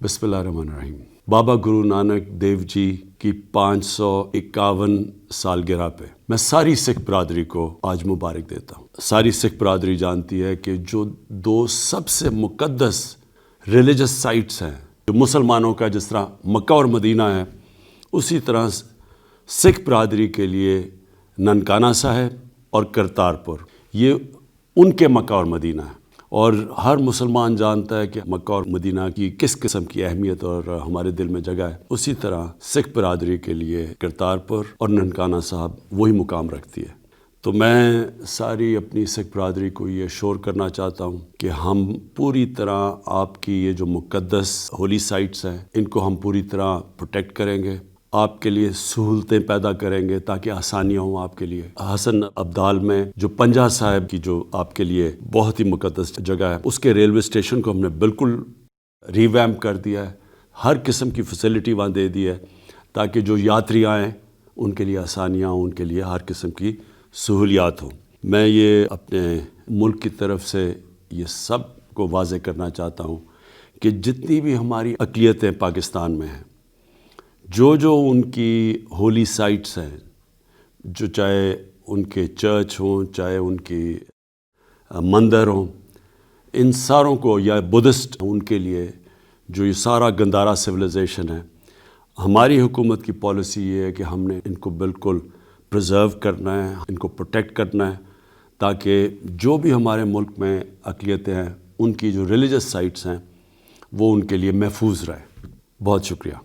बिस्मिल्लाहिर्रहमानिर्रहीम। बाबा गुरु नानक देव जी की 551 सालगिरह पे मैं सारी सिख बरादरी को आज मुबारक देता हूँ। सारी सिख बरादरी जानती है कि जो दो सबसे मुक़द्दस रिलीजियस साइट्स हैं, जो मुसलमानों का जिस तरह मक्का और मदीना है, उसी तरह सिख बरादरी के लिए ननकाना साहिब और करतारपुर ये उनके मक्का और मदीना है। और हर मुसलमान जानता है कि मक्का और मदीना की किस किस्म की अहमियत और हमारे दिल में जगह है। उसी तरह सिख बरादरी के लिए करतारपुर और ननकाना साहब वही मुकाम रखती है। तो मैं सारी अपनी सिख बरादरी को ये शोर करना चाहता हूँ कि हम पूरी तरह आपकी ये जो मुक़द्दस होली साइट्स हैं, इनको हम पूरी तरह प्रोटेक्ट करेंगे, आपके लिए सहूलतें पैदा करेंगे ताकि आसानियाँ हों आपके लिए। हसन अब्दाल में जो पंजा साहिब की जो आपके लिए बहुत ही मुक़द्दस जगह है, उसके रेलवे स्टेशन को हमने बिल्कुल रीवैम्प कर दिया है। हर किस्म की फैसिलिटी वहाँ दे दी है ताकि जो यात्री आएँ उनके लिए आसानियाँ हों, उनके लिए हर किस्म की सहूलियात हों। मैं ये अपने मुल्क की तरफ से ये सब को वाज़ेह करना चाहता हूँ कि जितनी भी हमारी अक़लियतें पाकिस्तान में हैं, जो उनकी होली साइट्स हैं, जो चाहे उनके चर्च हों, चाहे उनकी मंदिर हों, इन सारों को, या बुद्धिस्ट उनके लिए जो ये सारा गंदारा सिविलाइजेशन है, हमारी हुकूमत की पॉलिसी ये है कि हमने इनको बिल्कुल प्रिजर्व करना है, इनको प्रोटेक्ट करना है ताकि जो भी हमारे मुल्क में अक़लियतें हैं, उनकी जो रिलीजियस साइट्स हैं वो उनके लिए महफूज रहे। बहुत शुक्रिया।